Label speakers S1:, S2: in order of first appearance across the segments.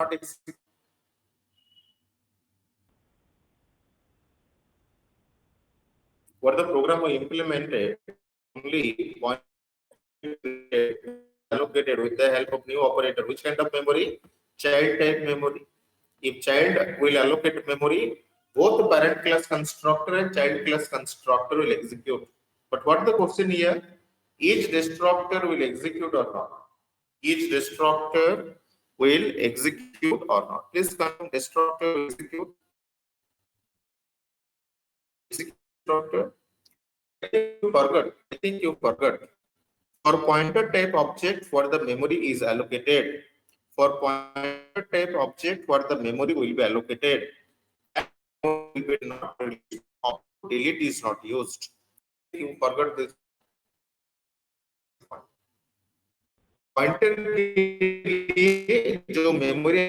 S1: not execute. What the program we implemented, only one allocated with the help of new operator. Which kind of memory? Child type memory. If child will allocate memory, both parent class constructor and child class constructor will execute. But what the question here? Each destructor will execute or not? Each destructor will execute or not? Please confirm destructor will execute. Destructor. You forgot. I think you forgot. For pointer type object, for the memory is allocated. For pointer type object, for the memory will be allocated. And will be not released. Delete is not used. You forgot this. Pointer के लिए जो memory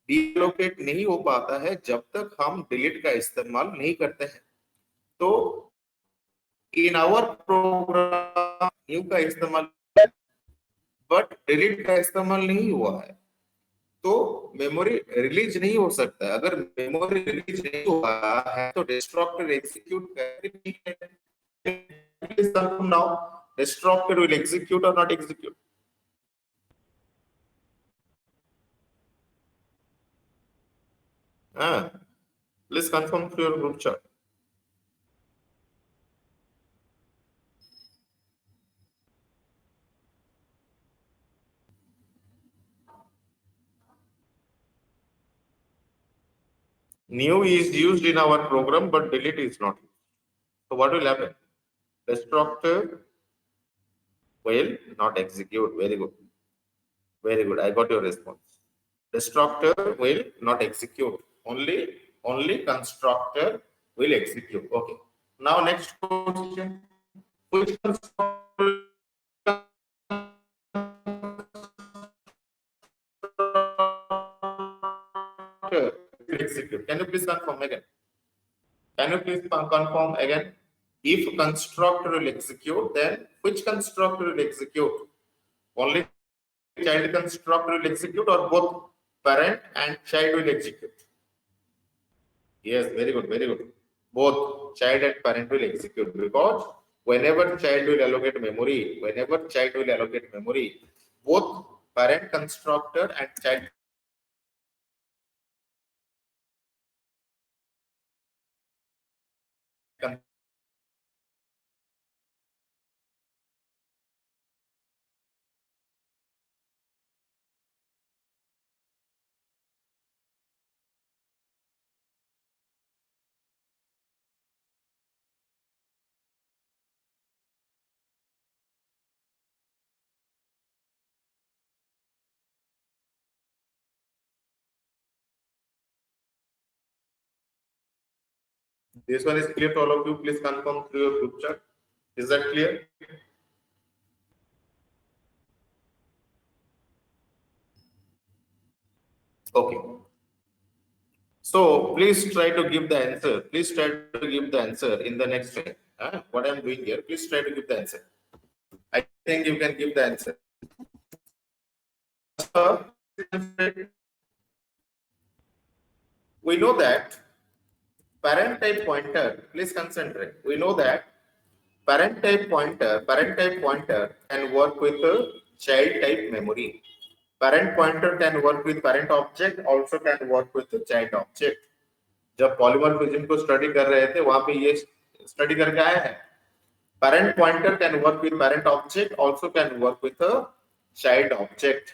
S1: डीलोकेट नहीं हो पाता है जब तक हम डिलीट का इस्तेमाल नहीं करते हैं। तो इन आवर प्रोग्राम न्यू का इस्तेमाल, बट डिलीट का इस्तेमाल नहीं हुआ है, तो मेमोरी रिलीज नहीं हो सकता। अगर मेमोरी रिलीज नहीं हुआ है तो डिस्ट्रक्टर एग्जीक्यूट करके now destructor will execute or not execute? Please confirm through your group chat. New is used in our program, but delete is not. So what will happen? Destructor will not execute. Very good. Very good. I got your response. Destructor will not execute. Only constructor will execute. Okay. Now next question. Which constructor will execute? Can you please confirm again? Can you please confirm again? If constructor will execute, then which constructor will execute? Only child constructor will execute, or both parent and child will execute? Yes, very good, very good. Both child and parent will execute, because whenever child will allocate memory, both parent constructor and child This one is clear to all of you. Please confirm through your group chat. Is that clear? Okay. So please try to give the answer. Please try to give the answer in the next slide. What I'm doing here, please try to give the answer. I think you can give the answer. We know that parent type pointer, please concentrate. We know that parent type pointer can work with a child type memory. Parent pointer can work with parent object, also can work with the child object. जब polymorphism को study कर रहे थे वहां पे ये study करके आया है. Parent pointer can work with parent object, also can work with a child object.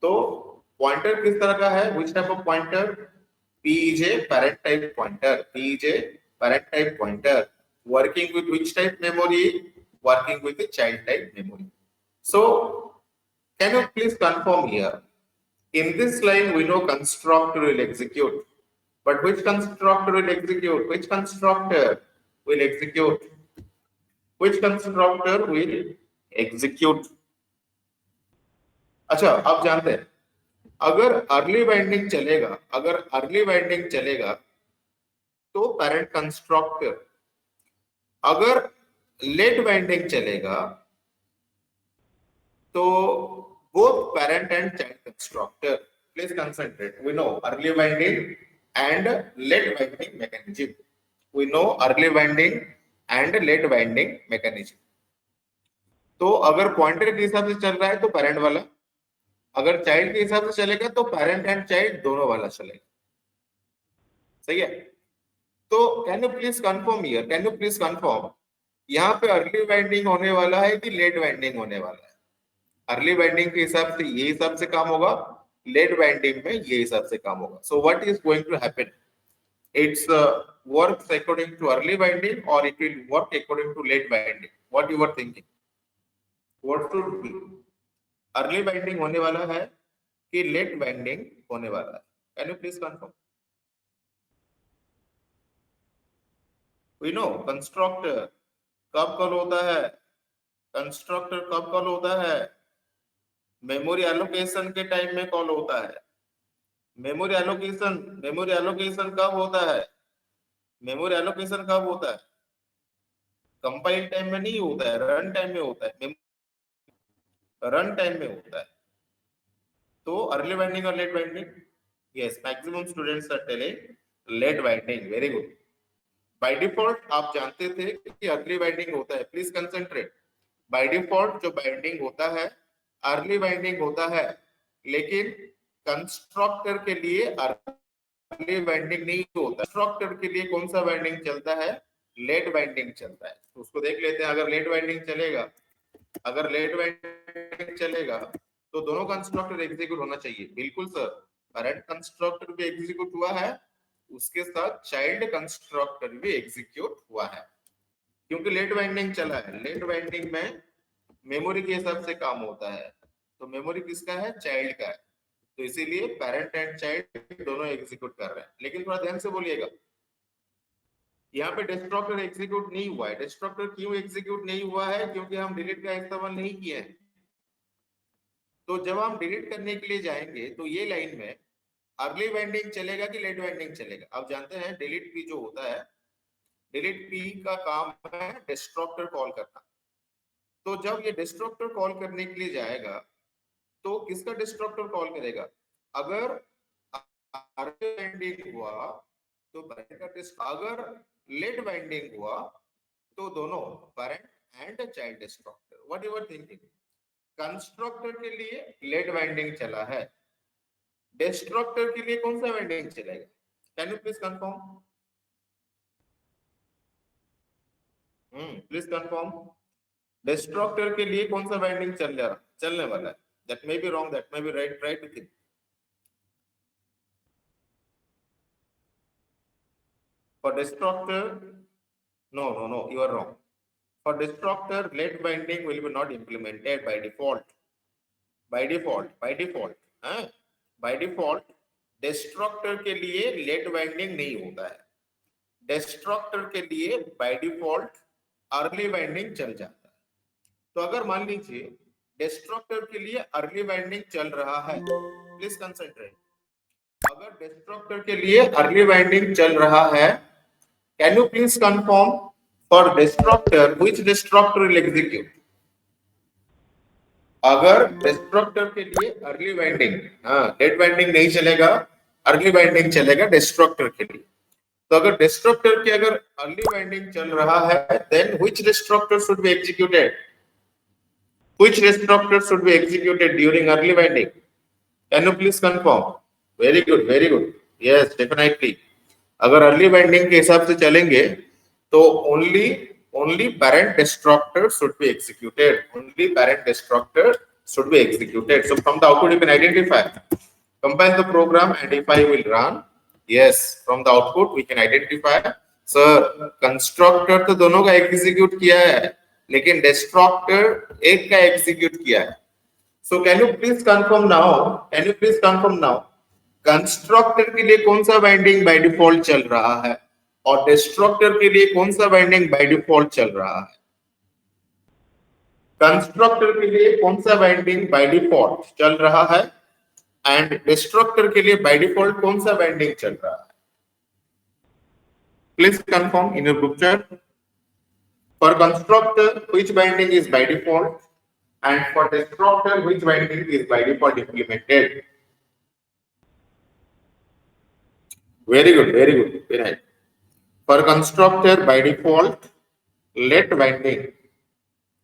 S1: तो pointer किस तरह का है? Which type of pointer? P is a parent type pointer. P is a parent type pointer. Working with which type memory? Working with the child type memory. So, can you please confirm here? In this line, we know constructor will execute. But which constructor will execute? Which constructor will execute? Which constructor will execute? अच्छा, आप जानते हैं अगर early binding चलेगा तो parent constructor, अगर late binding चलेगा तो both parent and child constructor. Please concentrate. We know early winding and late winding mechanism. We know early winding and late winding mechanism. तो अगर पॉइंटर के हिसाब से चल रहा है तो पेरेंट वाला, अगर चाइल्ड के हिसाब से चलेगा तो पेरेंट एंड चाइल्ड दोनों वाला चलेगा. सही है. तो can you please confirm here, can you please confirm यहाँ पे अर्ली वाइंडिंग होने वाला है कि लेट वाइंडिंग होने वाला है? अर्ली वाइंडिंग के हिसाब से ये हिसाब से काम होगा, लेट वाइंडिंग में ये हिसाब से काम होगा. So what is going to happen? It's works according to early winding or it will work according to late winding. What you were thinking? What should be? Early winding होने वाला है कि late winding होने वाला है? Can you please confirm? We know constructor कब call होता है? कंस्ट्रक्टर कब कॉल होता है? मेमोरी एलोकेशन के टाइम में कॉल होता है. मेमोरी एलोकेशन कब होता है? मेमोरी एलोकेशन कब होता है? कंपाइल टाइम में नहीं होता है, रन टाइम में होता है. रन टाइम में होता है. तो अर्ली वाइंडिंग और late winding? Yes, maximum students are telling late winding. Very good. By default आप जानते थे कि अर्ली वाइंडिंग होता है. Please concentrate. बाय डिफॉल्ट जो वाइंडिंग होता है अर्ली वाइंडिंग होता है, लेकिन कंस्ट्रक्टर के लिए अर्ली वाइंडिंग नहीं होता. कंस्ट्रक्टर के लिए कौन सा वाइंडिंग चलता है? लेट वाइंडिंग चलता है. तो उसको देख लेते हैं. अगर लेट वाइंडिंग चलेगा तो दोनों कंस्ट्रक्टर एग्जीक्यूट होना चाहिए. बिल्कुल सर, पेरेंट कंस्ट्रक्टर भी एग्जीक्यूट हुआ है, उसके साथ चाइल्ड कंस्ट्रक्टर भी एग्जीक्यूट हुआ है, क्योंकि लेट वाइंडिंग चला है. लेट वाइंडिंग में मेमोरी के हिसाब से काम होता है, तो मेमोरी किसका है? चाइल्ड का है. तो इसीलिए पेरेंट एंड चाइल्ड दोनों एग्जीक्यूट कर रहे हैं. लेकिन थोड़ा ध्यान से बोलिएगा, यहाँ पे डिस्ट्रक्टर एग्जीक्यूट नहीं हुआ है. डिस्ट्रक्टर क्यों एग्जीक्यूट नहीं हुआ है? क्योंकि हम डिलीट का इस्तेमाल नहीं किए हैं. तो जब हम डिलीट करने के लिए जाएंगे तो ये लाइन में अर्ली वाइंडिंग चलेगा कि लेट वाइंडिंग चलेगा? आप जानते हैं डिलीट पी जो होता है, डिलीट पी का काम है डिस्ट्रक्टर कॉल करना. तो जब ये डिस्ट्रक्टर कॉल करने के लिए जाएगा तो किसका डिस्ट्रक्टर कॉल करेगा? अगर अर्ली वाइंडिंग हुआ तो पेरेंट का, अगर लेट वाइंडिंग हुआ तो दोनों parent and child destructor. What you are thinking? Constructor के लिए लेट वाइंडिंग चला है, डिस्ट्रक्टर के लिए कौन सा वाइंडिंग चलेगा? Can you please confirm? Please confirm. Destructor के लिए कौन सा वाइंडिंग चलने वाला है? That may be wrong, that may be right. Try to think. For destructor, no, you are wrong. For destructor, late binding will be not implemented by default. By default, destructor के लिए late binding नहीं होता है. Destructor के लिए by default early binding चल जाता है. तो अगर मान लीजिए destructor के लिए early binding चल रहा है, please concentrate. अगर destructor के लिए early binding चल रहा है, can you please confirm for destructor which destructor will execute? अगर destructor के लिए early binding, late binding नहीं चलेगा, early binding चलेगा destructor के लिए. तो अगर destructor के अगर early binding चल रहा है, then which destructor should be executed? Which destructor should be executed during early binding? Can you please confirm? Very good, very good. Yes, definitely. अगर अर्ली बाइंडिंग के हिसाब से चलेंगे तो only parent destructor should be executed. Only parent destructor should be executed. So from the output you can identify. Compile the program and if I will run, yes, from the output we can identify. Sir, constructor तो दोनों का execute किया है, लेकिन destructor एक का execute किया है. So can you please confirm now? Can you please confirm now? Constructor के लिए कौन सा बाइंडिंग बाय डिफॉल्ट चल रहा है और डिस्ट्रक्टर के लिए कौन सा बाइंडिंग बाय डिफॉल्ट चल रहा है? कंस्ट्रक्टर के लिए कौन सा बाइंडिंग बाय डिफॉल्ट चल रहा है एंड डिस्ट्रक्टर के लिए बाय डिफॉल्ट कौन सा बाइंडिंग चल रहा है? Please confirm in your group chat. For constructor which binding is by default? and for destructor which binding is by default implemented? Very good, very good, very nice. For constructor by default, let binding,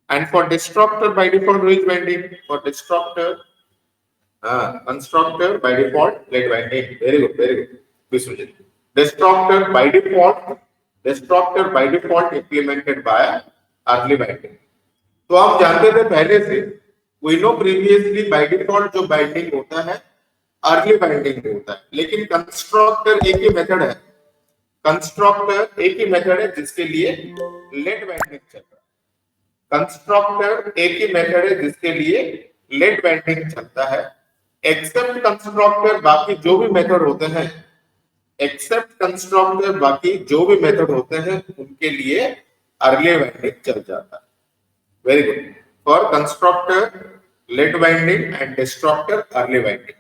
S1: and for destructor by default which binding? For destructor, constructor by default, let binding. Very good, very good. Biswajit. Destructor by default implemented by early binding. तो आप जानते थे पहले से, we know previously by default जो binding होता है early binding होता है, लेकिन कंस्ट्रक्टर एक ही मेथड है, कंस्ट्रक्टर एक ही मेथड है जिसके लिए लेट बाइंडिंग चल रहा है, कंस्ट्रक्टर एक ही मेथड है जिसके लिए लेट बाइंडिंग चलता है, एक्सेप्ट कंस्ट्रक्टर बाकी जो भी मेथड होते हैं, एक्सेप्ट कंस्ट्रक्टर बाकी जो भी मेथड होते हैं उनके लिए अर्ली बाइंडिंग चल जाता है. Very good. For constructor, late binding and destructor, early binding.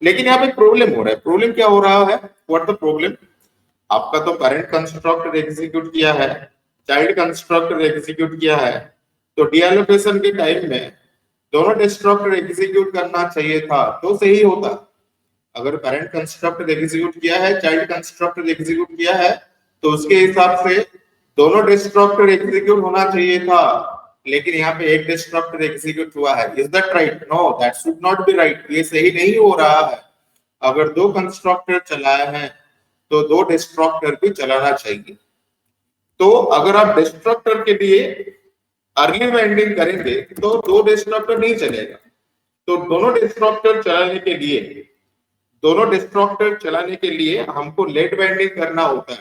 S1: लेकिन यहाँ पे प्रॉब्लम हो रहा है. प्रॉब्लम क्या हो रहा है? What the problem? आपका तो parent constructor एग्जीक्यूट किया है, child constructor एग्जीक्यूट किया है, तो डीएलोकेशन के टाइम में दोनों डिस्ट्रक्टर एग्जीक्यूट करना चाहिए था तो सही होता. अगर parent constructor एग्जीक्यूट किया है, child constructor एग्जीक्यूट किया है, तो उसके हिसाब से दोनों डिस्ट्रक्टर एग्जीक्यूट होना चाहिए था, लेकिन यहाँ पे एक डिस्ट्रक्टर एग्जीक्यूट हुआ है. Is that right? No, that should not be right. ये सही नहीं हो रहा है. अगर दो कंस्ट्रक्टर चलाए हैं तो दो डिस्ट्रक्टर भी चलाना चाहिए. तो अगर आप डिस्ट्रक्टर के लिए अर्ली बाइंडिंग करेंगे तो दो डिस्ट्रक्टर नहीं चलेगा. तो दोनों डिस्ट्रक्टर चलाने के लिए हमको लेट बाइंडिंग करना होता है.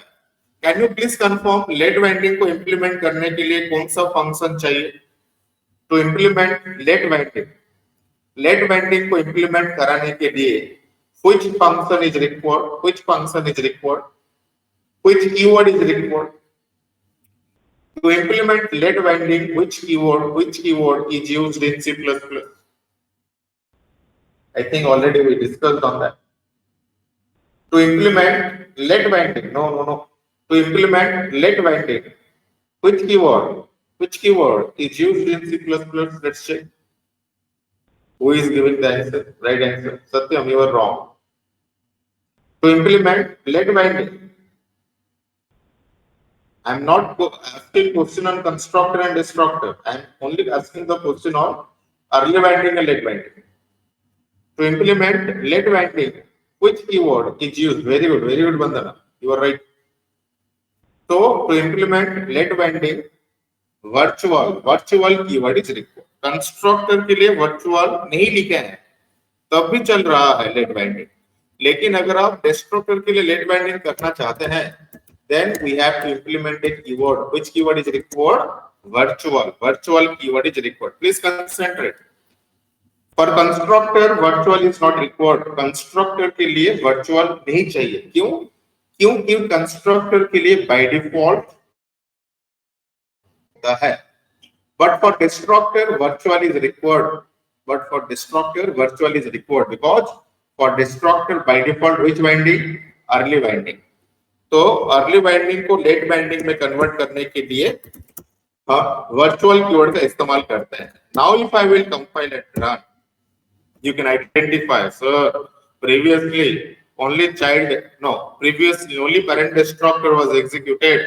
S1: Can you please confirm late binding को इंप्लीमेंट करने के लिए कौन सा फंक्शन चाहिए? टू इंप्लीमेंट लेट बाइंडिंग को इंप्लीमेंट कराने के लिए which function is required, which keyword is required to implement let binding? Which keyword is used in C++? I think already we discussed on that. To implement let binding, no. To implement let binding, which keyword is used in C++? Let's check. Who is giving the answer? Right answer. Satyam, you are wrong. To implement let binding, I am not asking question on constructor and destructor. I am only asking the question on early binding and late binding. To implement late binding, which keyword is used? Very good, Bandana. You are right. So to implement late binding, virtual keyword is required. Constructor के लिए virtual नहीं लिखे हैं तब भी चल रहा है लेट बाइंडिंग. लेकिन अगर आप डिस्ट्रक्टर के लिए लेट बाइंडिंग करना चाहते हैं, then we have to implement a keyword. Which keyword is required? Virtual keyword is required. Please concentrate. For constructor, virtual is not required. Constructor के लिए वर्चुअल नहीं चाहिए. क्योंकि कंस्ट्रक्टर के लिए बाय डिफॉल्ट होता है. But for destructor, virtual is required. Because for destructor by default which binding? Early binding. तो अर्ली बाइंडिंग को लेट बाइंडिंग में कन्वर्ट करने के लिए वर्चुअल कीवर्ड का इस्तेमाल करते हैं. Now if I will compile and run, you can identify, sir, previously only parent destructor was executed,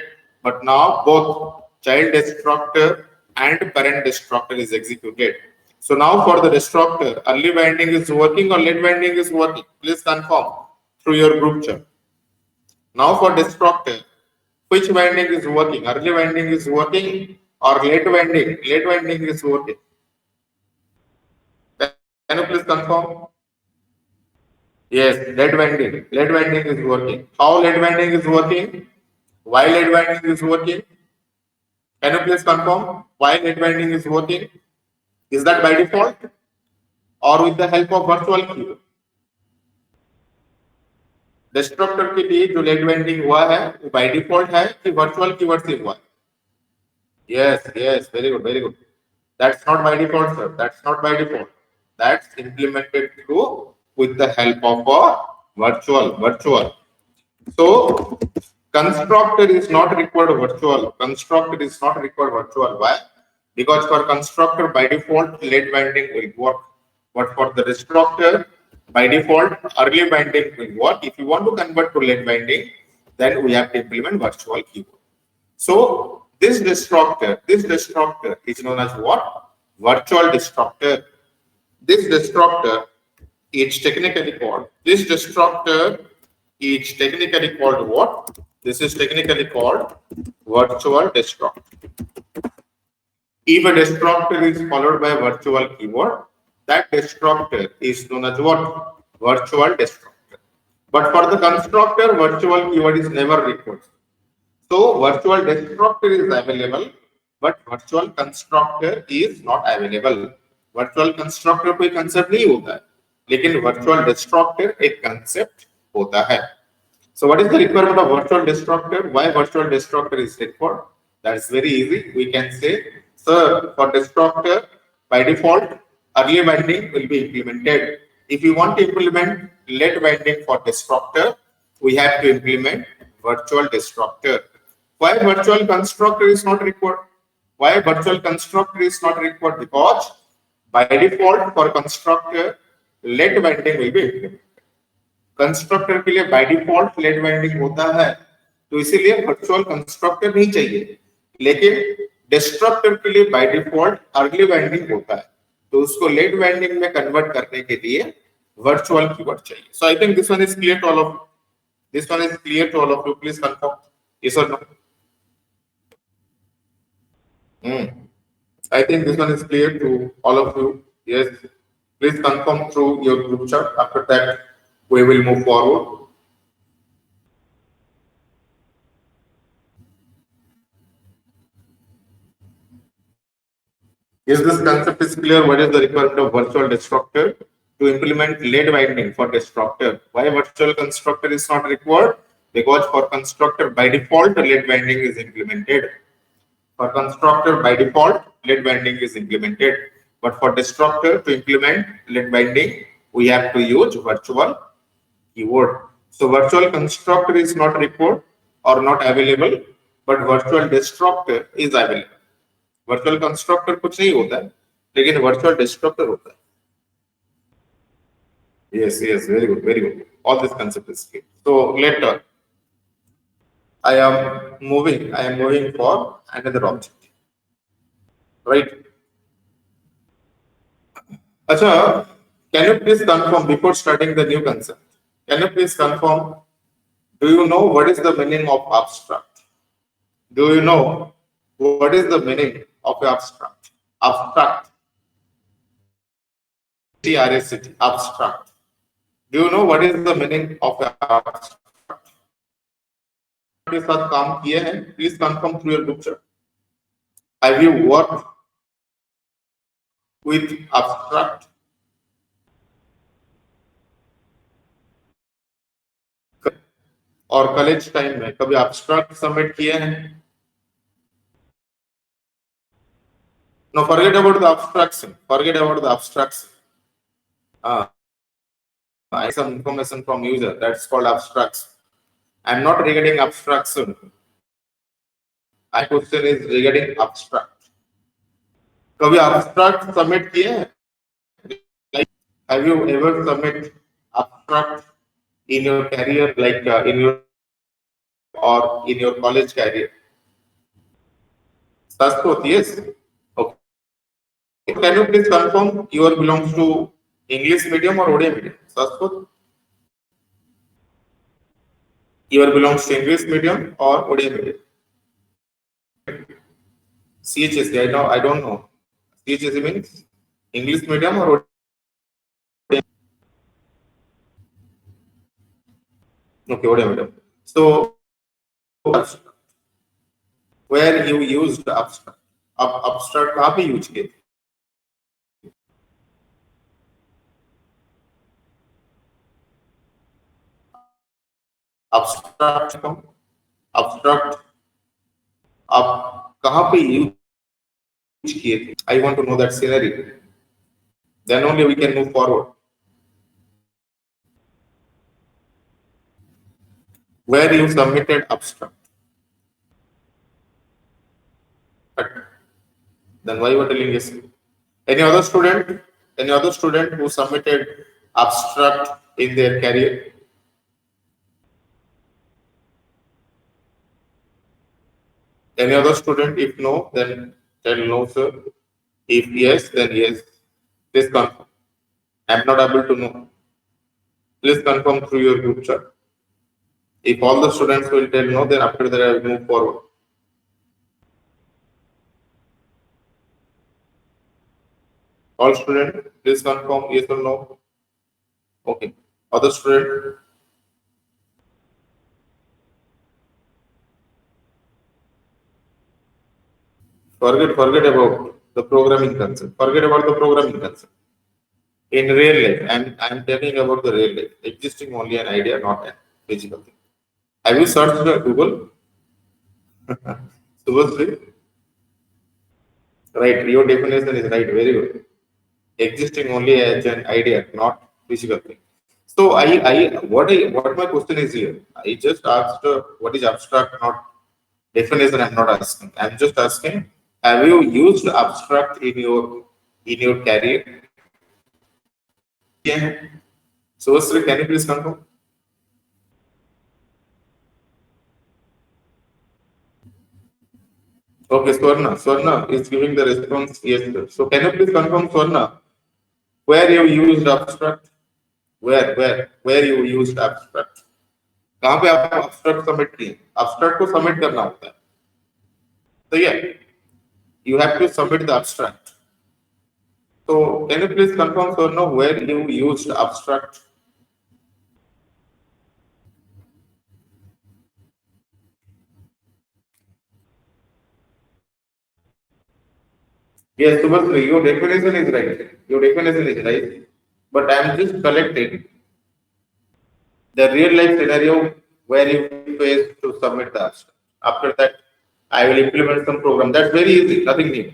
S1: but now both child destructor and parent destructor is executed. So now for the destructor, early binding is working or late binding is working? Please confirm through your group chat. Now for destructor, which binding is working? Early binding is working or late binding? Late binding is working. Can you please confirm? Yes, late binding is working. How late binding is working? Why late binding is working? Can you please confirm why late binding is working? Is that by default or with the help of virtual keyword? Destructor के लिए जो late binding हुआ है वो by default है कि virtual keyword से हुआ है? Yes, very good. That's not by default, sir. That's not by default. That's implemented through with the help of a virtual. So constructor is not required virtual. Why? because for constructor by default late binding will work, but for the destructor by default early binding will work. If you want to convert to late binding, then we have to implement virtual keyword. So this destructor is known as what? Virtual destructor. This destructor is technically called. This destructor is technically called what? This is technically called virtual destructor. If a destructor is followed by a virtual keyword, that destructor is known as what? Virtual destructor. But for the constructor, virtual keyword is never required. So virtual destructor is available, but virtual constructor is not available. Virtual constructor कोई concept नहीं होता है, लेकिन virtual destructor एक concept होता है. So what is the requirement of virtual destructor? Why virtual destructor is required? That's very easy. We can say, sir, for destructor by default early binding will be implemented. If you want to implement late binding for destructor, we have to implement virtual destructor. Why virtual constructor is not required? Why virtual constructor is not required? Because by default for constructor late binding will be implemented. Constructor के लिए by default late binding होता है, तो इसीलिए virtual constructor नहीं चाहिए, लेकिन destructor के लिए बाय डिफॉल्ट अर्ली बाइंडिंग होता है, तो उसको लेट बाइंडिंग में कन्वर्ट करने के लिए वर्चुअल कीवर्ड चाहिए. So I think this one is clear to all of this one is clear to all of you. Please confirm yes और no. I think this one is clear to all of you. Yes, please confirm through your group chat. After that, we will move forward. Is this concept is clear? What is the requirement of virtual destructor to implement late binding for destructor? Why virtual constructor is not required? Because for constructor by default late binding is implemented. For constructor by default late binding is implemented, but for destructor to implement late binding we have to use virtual keyword. So virtual constructor is not required or not available, but virtual destructor is available. Virtual constructor कुछ नहीं होता है, लेकिन virtual destructor होता है. Yes, yes, very good, very good. All this concept is clear. So later, I am moving for another object, right? Acha, can you please confirm before starting the new concept? Can you please confirm? Do you know what is the meaning of abstract? Do you know what is the meaning of abstract? Abstract. T-R-A-C-T. Abstract. Do you know what is the meaning of abstract? के साथ काम किए हैं? Please confirm through your group chat. Have you worked with abstract? और college time में कभी abstract submit किए हैं? No, forget about the abstraction. Forget about the abstraction. I have some information from user. That's called abstraction. I'm not regarding abstraction. My question is regarding abstract. कभी abstract submit किए हैं? Like, have you ever submit abstract in your career, like in your or in your college career? Sanskrit, yes. Okay. Can you please confirm your belongs to English medium or Odia medium? Sanskrit? Your belongs to English medium or Odia medium? CHSC, I don't know. CHSC means English medium or Odia? Okay, Odia medium. So, where you used abstract? Abstract कहाँ पे use किए? Abstract आप कहाँ पे use किए थे? I want to know that scenario. Then only we can move forward. Where you submitted abstract? Then why you are telling yes? Any other student? Any other student who submitted abstract in their career? Any other student? If no, then tell no, sir. If yes, then yes. Please confirm. I'm not able to know. Please confirm through your group chat. If all the students will tell no, then after that I will move forward. All students, please confirm yes or no. Okay. Other student, forget about the programming concept. Forget about the programming concept. In real life, I'm telling about the real life, existing only an idea, not a physical thing. Have you searched the Google? Subhasri? Right, your definition is right, very good. Existing only as an idea, not physical thing. So what my question is here? I just asked what is abstract, not definition. I'm not asking. I'm just asking. Have you used abstract in your career? Yeah. So, Sri, can you please confirm? Okay, Swarna is giving the response yes, sir. So, can you please confirm, Swarna, where you used abstract? Where you used abstract? कहाँ पे आप abstract submit किए? Abstract को submit करना होता है. So yeah, you have to submit the abstract. So can you please confirm, Swarna, where you used abstract? Yes, Subhasri, your definition is right. Your definition is right. But I am just collecting the real life scenario where you face to submit the abstract. After that, I will implement some program. That's very easy, nothing new.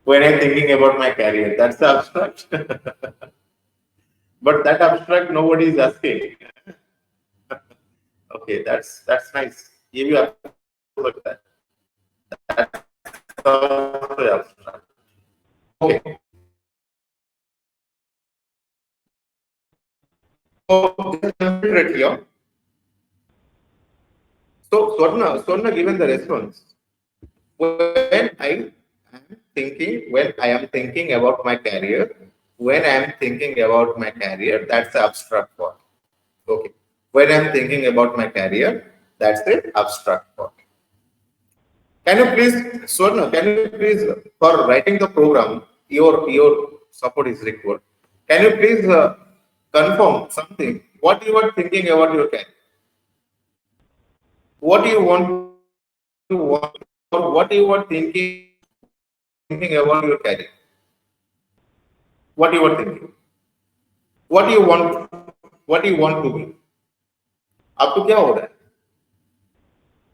S1: When I'm thinking about my career, that's the abstract. But that abstract nobody is asking. Okay, that's nice. Give you like that. That's also abstract. Okay. So this is right here. So Swarna given the response. When I am thinking about my career, when I am thinking about my career, that's the abstract part. Okay. When I'm thinking about my career, that's the abstract part. Can you please, Swarna, can you please, for writing the program, your support is required. Can you please confirm something? What you are thinking about your career? What do you want, or what you are thinking about your career? What you are thinking? What do you want? What do you want to be? आपको क्या हो रहा है?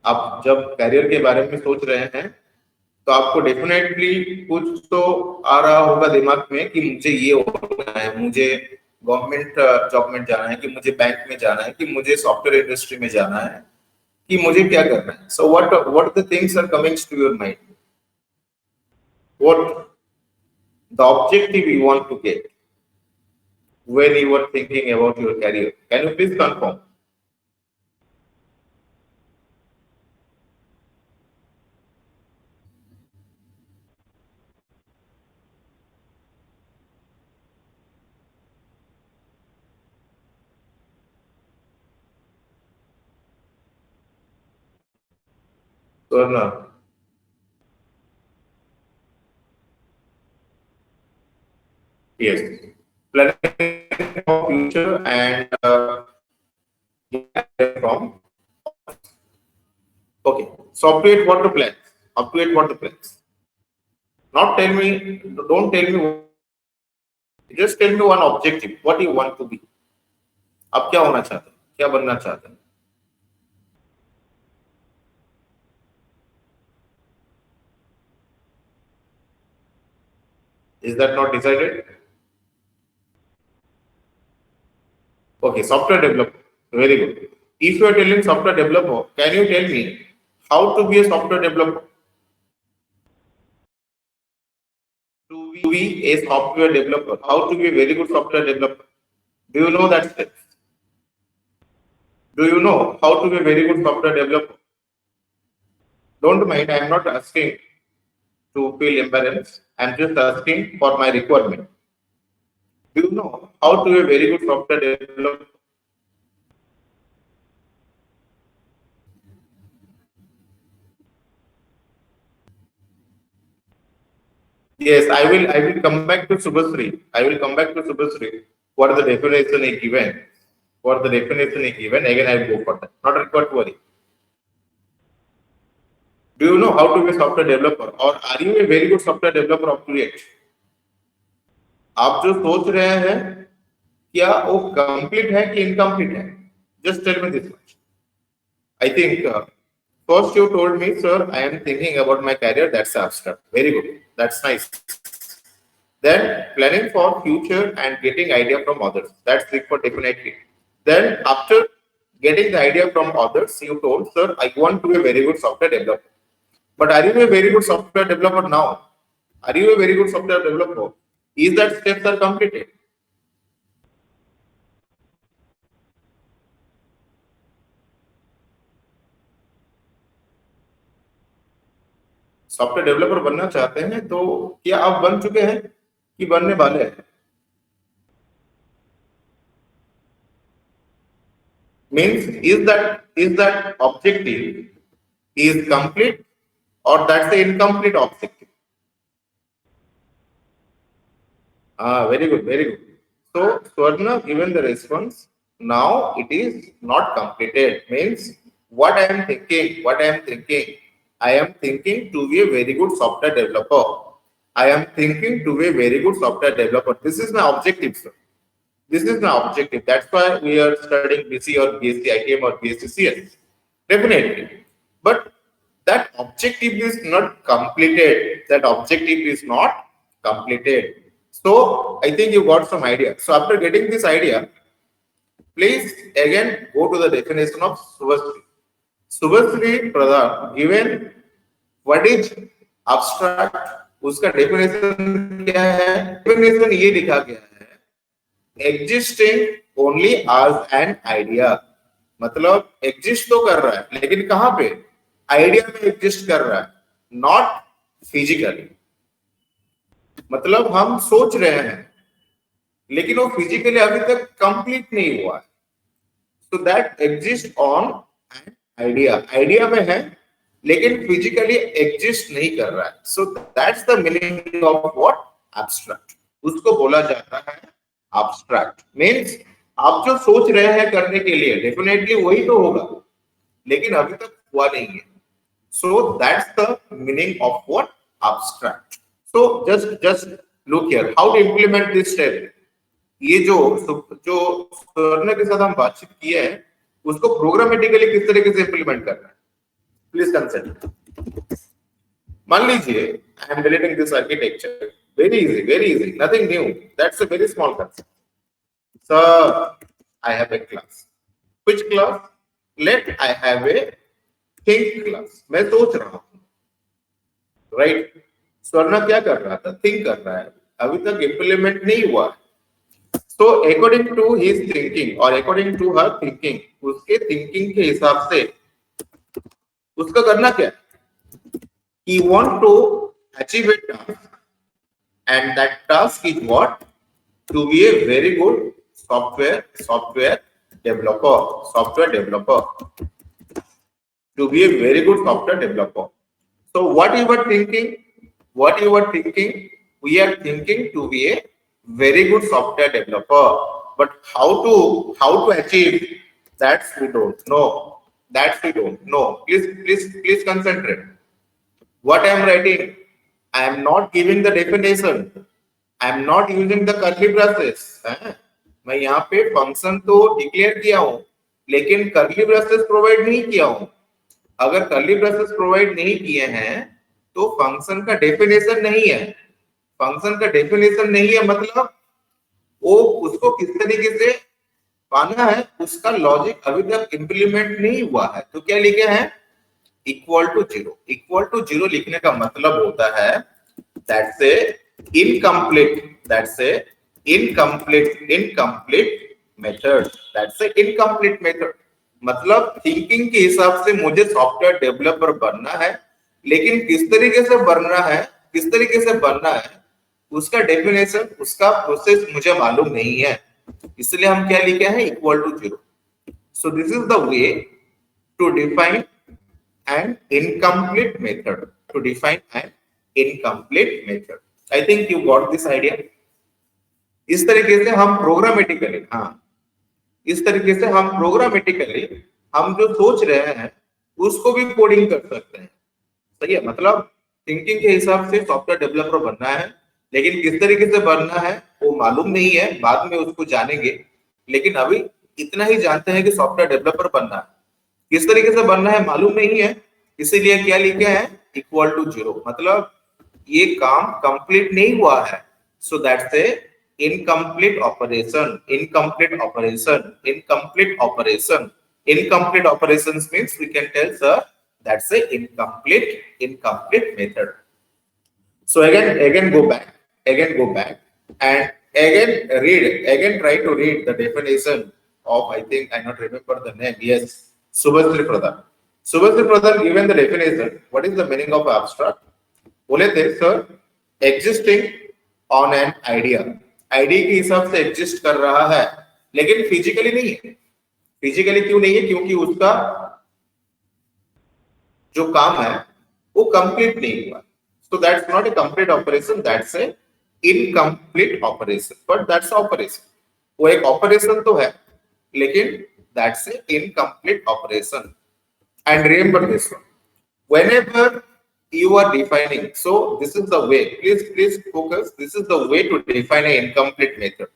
S1: आप जब career के बारे में सोच रहे हैं तो आपको डेफिनेटली कुछ तो आ रहा होगा दिमाग में कि मुझे ये होना है, मुझे गवर्नमेंट जॉब में जाना है, कि मुझे बैंक में जाना है, कि मुझे सॉफ्टवेयर इंडस्ट्री में जाना है, कि मुझे क्या करना है. So what the things are coming to your mind, what the objective you want to get when you were thinking about your career. Can you please confirm? Swarna. Yes. Planning for future and from. Okay. So up to it, what the plans? Up to it, what the plans? Not tell me. Don't tell me. Just tell me one objective. What do you want to be? आप क्या होना चाहते हैं? क्या बनना चाहते हैं? Is that not decided? Okay, software developer. Very good. If you are telling software developer, can you tell me how to be a software developer? To be a software developer, how to be a very good software developer? Do you know that steps? Do you know how to be a very good software developer? Don't mind, I am not asking to feel embarrassed. I am just asking for my requirement. Do you know how to be a very good software developer? Yes, I will come back to Subhasri. I will come back to Subhasri. What are the definition is given? What the definition is given? Again, I will go for that. Not required to worry. Do you know how to be a software developer, or are you a very good software developer up to yet? आप जो सोच रहे हैं क्या वो complete है कि incomplete है? Just tell me this much. I think first you told me, sir, I am thinking about my career. That's abstract. Very good. That's nice. Then planning for future and getting idea from others. That's big for definitely. Then after getting the idea from others, you told, sir, I want to be a very good software developer. But are you a very good software developer now? Are you a very good software developer? Is that steps are completed? Software developer बनना चाहते हैं तो क्या आप बन चुके हैं कि बनने वाले हैं? Means is that objective is complete or that's the incomplete objective? Very good, very good. So Swarna given the response. Now it is not completed. Means what I am thinking, I am thinking to be a very good software developer. I am thinking to be a very good software developer. This is my objective, sir. This is my objective. That's why we are studying BC or BSc ITM or BSc CS. Definitely. But that objective is not completed. That objective is not completed. So I think you got some idea. So after getting this idea, please again go to the definition of Subhasri. Subhasri Pradhan given what is abstract, उसका definition क्या है? Definition ये लिखा गया है existing only as an idea. मतलब exist तो कर रहा है लेकिन कहाँ पे? Idea में exist कर रहा है, not physically. मतलब हम सोच रहे हैं लेकिन वो फिजिकली अभी तक कंप्लीट नहीं हुआ है. So that exist on idea. Idea में है लेकिन फिजिकली एग्जिस्ट नहीं कर रहा है. So that's the meaning of what? Abstract. उसको बोला जाता है एब्स्ट्रैक्ट. मींस आप जो सोच रहे हैं करने के लिए डेफिनेटली वही तो होगा लेकिन अभी तक हुआ नहीं है. So that's the meaning of what? Abstract. So just look here. How to implement this step? ये जो स्वर्ण के साथ हम बातचीत किए हैं उसको प्रोग्रामेटिकली किस तरीके से इंप्लीमेंट करना है? Please consider. मान लीजिए I am deleting this architecture. Very easy, nothing new. That's a very small concept. So I have a class. Which class? Let I have a think class. मैं सोच रहा हूं, राइट? स्वर्ण क्या कर रहा था? थिंक कर रहा है. अभी तक इंप्लीमेंट नहीं हुआ. So according to his thinking और अकॉर्डिंग टू हर थिंकिंग, उसके थिंकिंग के हिसाब से उसका करना क्या? He want to achieve a task and that task is what? To be a very good software developer. To be a very good software developer. So what you are thinking? What you are thinking? We are thinking to be a very good software developer, but how to achieve that we don't know. Please concentrate. What I am writing, I am not giving the definition. I am not using the curly braces. मैं यहाँ पे function तो declare किया हूँ लेकिन curly braces provide नहीं किया हूँ. अगर कर्ली ब्रेसेस प्रोवाइड नहीं किए हैं तो फंक्शन का डेफिनेशन नहीं है. फंक्शन का डेफिनेशन नहीं है, मतलब वो उसको किस तरीके से पाना है उसका लॉजिक अभी तक इंप्लीमेंट नहीं हुआ है। तो क्या लिखे हैं, equal to zero. Equal to zero लिखने का मतलब होता है that's a incomplete, that's a incomplete method, that's a incomplete method. मतलब थिंकिंग के हिसाब से मुझे सॉफ्टवेयर डेवलपर बनना है, लेकिन किस तरीके से बनना है, किस तरीके से बनना है उसका डेफिनेशन, उसका प्रोसेस मुझे मालूम नहीं है, इसलिए हम क्या लिखे हैं, equal to zero. So this is the way to define an incomplete method, to define an incomplete method. I think you got this idea. इस तरीके से हम प्रोग्रामेटिकली, हाँ, इस तरीके से हम प्रोग्रामेटिकली हम जो सोच रहे हैं उसको भी कोडिंग कर सकते हैं। सही है, मतलब थिंकिंग के हिसाब से सॉफ्टवेयर डेवलपर बनना है, लेकिन किस तरीके से बनना है वो मालूम नहीं है, बाद में उसको जानेंगे। लेकिन अभी इतना ही जानते हैं कि सॉफ्टवेयर डेवलपर बनना है, किस तरीके से बनना है मालूम नहीं है, इसीलिए क्या लिखे हैं, इक्वल टू जीरो। मतलब ये काम कंप्लीट नहीं हुआ है, so that's a incomplete operation, incomplete operation, incomplete operation, incomplete operations means we can tell sir that's a incomplete method. So again go back and again try to read the definition of, I think I not remember the name, yes, Subhasri Pradhan given the definition. What is the meaning of abstract? बोले थे sir existing on an idea, ID के हिसाब से exist कर रहा है, लेकिन physically नहीं है। फिजिकली क्यों नहीं है, क्योंकि उसका जो काम है वो कंप्लीट नहीं हुआ। So that's not a complete operation, that's a incomplete operation, but that's operation. वो एक ऑपरेशन तो है, लेकिन that's a incomplete operation. And remember this one, whenever you are defining, so this is the way, please focus, this is the way to define an incomplete method.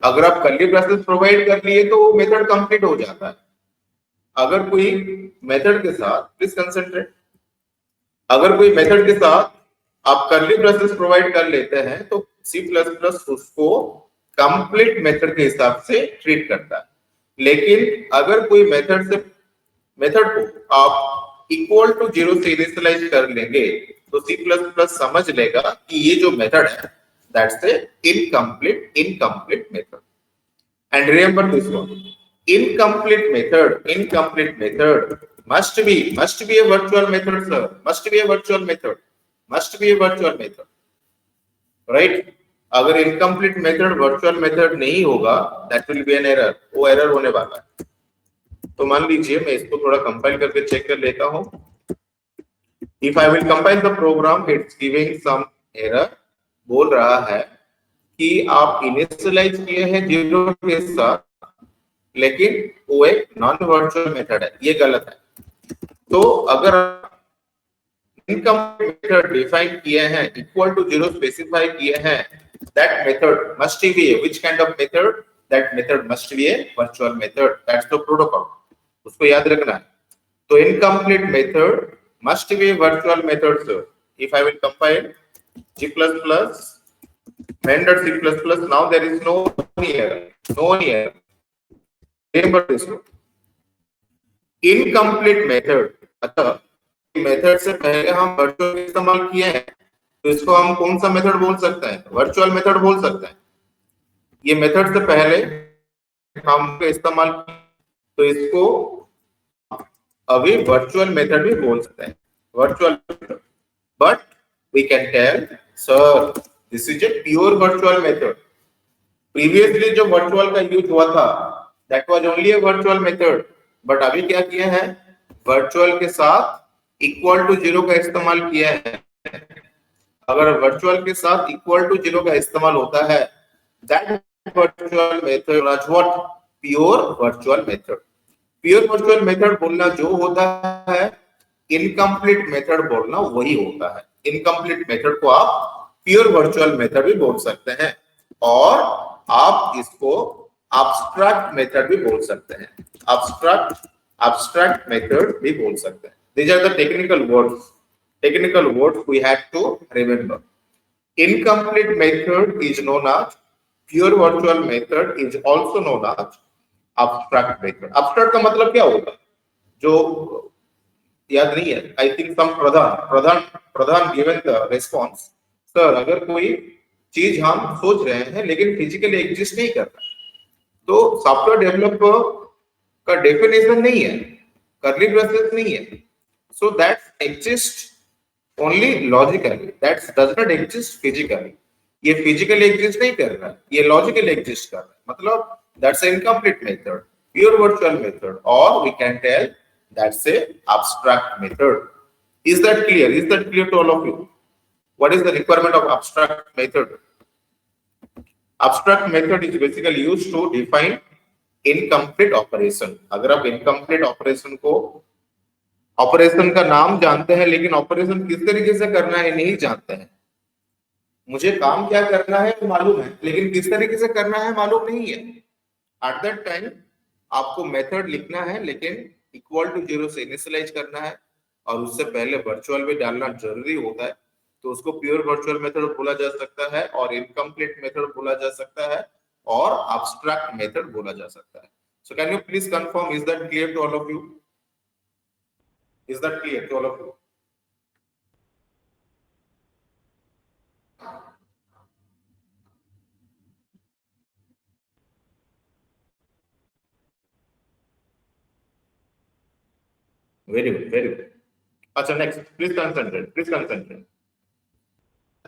S1: अगर आप curly braces provide कर लिए तो वो method complete हो जाता है। अगर कोई मेथड के साथ, प्लीज कंसंट्रेट, अगर कोई मेथड के साथ आप कर्ली ब्रेसेस प्रोवाइड कर लेते हैं तो C++ उसको कंप्लीट मेथड के हिसाब से ट्रीट करता है। लेकिन अगर कोई मेथड को आप इक्वल टू जीरो से इनिशियलाइज कर लेंगे तो C++ समझ लेगा कि ये जो मेथड है that's a incomplete method. And remember this one, incomplete method must be a virtual method sir, must be a virtual method, right? अगर इनकम्प्लीट मेथड वर्चुअल मेथड नहीं होगा that will be an error, वो error होने वाला है। तो मान लीजिए मैं इसको थोड़ा कंपाइल करके चेक कर लेता हूं। If I will compile the program, it's giving some error, बोल रहा है कि आप इनिशियलाइज किए हैं जीरो के साथ, लेकिन वो एक नॉन वर्चुअल मेथड है, ये गलत है। तो अगर इनकम्प्लीट मेथड डिफाइन किए हैं, इक्वल टू जीरो स्पेसिफाई किए हैं, that method must be A which kind of method, that method must be A virtual method, that's the protocol, उसको याद रखना है। तो incomplete method must be virtual method sir. If I will compile C++ main.C++, now there is no error. Remember this one, incomplete method, अतः method से पहले हम virtual इस्तेमाल किए हैं तो इसको हम कौन सा मेथड बोल सकते हैं, वर्चुअल मेथड बोल सकते हैं। ये मेथड से पहले हम इस्तेमाल तो इसको अभी वर्चुअल मेथड भी बोल सकते हैं, virtual method. But we can tell sir this is a pure virtual method. Previously जो वर्चुअल का यूज हुआ था that was only a virtual method, but अभी क्या किया है, वर्चुअल के साथ इक्वल टू जीरो का इस्तेमाल किया है। अगर वर्चुअल के साथ इक्वल टू जीरो का इस्तेमाल होता है that virtual method is what, pure virtual method. Pure virtual method बोलना जो होता है, इनकम्प्लीट मेथड बोलना वही होता है। इनकम्प्लीट मेथड को आप प्योर वर्चुअल मेथड भी बोल सकते हैं, और आप इसको एब्स्ट्रैक्ट मेथड भी बोल सकते हैं, एब्स्ट्रैक्ट मेथड भी बोल सकते हैं। These are the technical words we have to remember. Incomplete method is known as pure virtual method is also known as abstract method. Abstract का मतलब क्या होगा? जो याद नहीं है, I think some Pradhan Pradhan Pradhan given the response, sir अगर कोई चीज हम सोच रहे हैं लेकिन फिजिकली एग्जिस्ट नहीं कर रहा, तो सॉफ्टवेयर डेवलपर का डेफिनेशन नहीं है, कर्ली ब्रेसेस नहीं है, so that exist only logically, that does not exist physically. ये फिजिकली एग्जिस्ट नहीं कर रहा, ये लॉजिकली एग्जिस्ट कर रहा है, मतलब that's incomplete method, pure virtual method, और we can tell that's a abstract method. Is that clear? Is that clear to all of you? What is the requirement of abstract method? Abstract method is basically used to define incomplete operation. अगर आप incomplete operation को, operation का नाम जानते हैं लेकिन operation किस तरीके से करना है नहीं जानते हैं, मुझे काम क्या करना है मालूम है लेकिन किस तरीके से करना है मालूम नहीं है, एट दैट टाइम आपको मेथड लिखना है लेकिन इक्वल टू 0 से इनिशियलाइज करना है और उससे पहले वर्चुअल भी डालना जरूरी होता है, तो उसको प्योर वर्चुअल मेथड बोला जा सकता है और इनकम्प्लीट मेथड बोला जा सकता है और एब्स्ट्रैक्ट मेथड बोला जा सकता है। So can you please confirm, is that clear to all of you? Is that clear to all of you? Very good, very good. अच्छा next, please concentrate, please concentrate.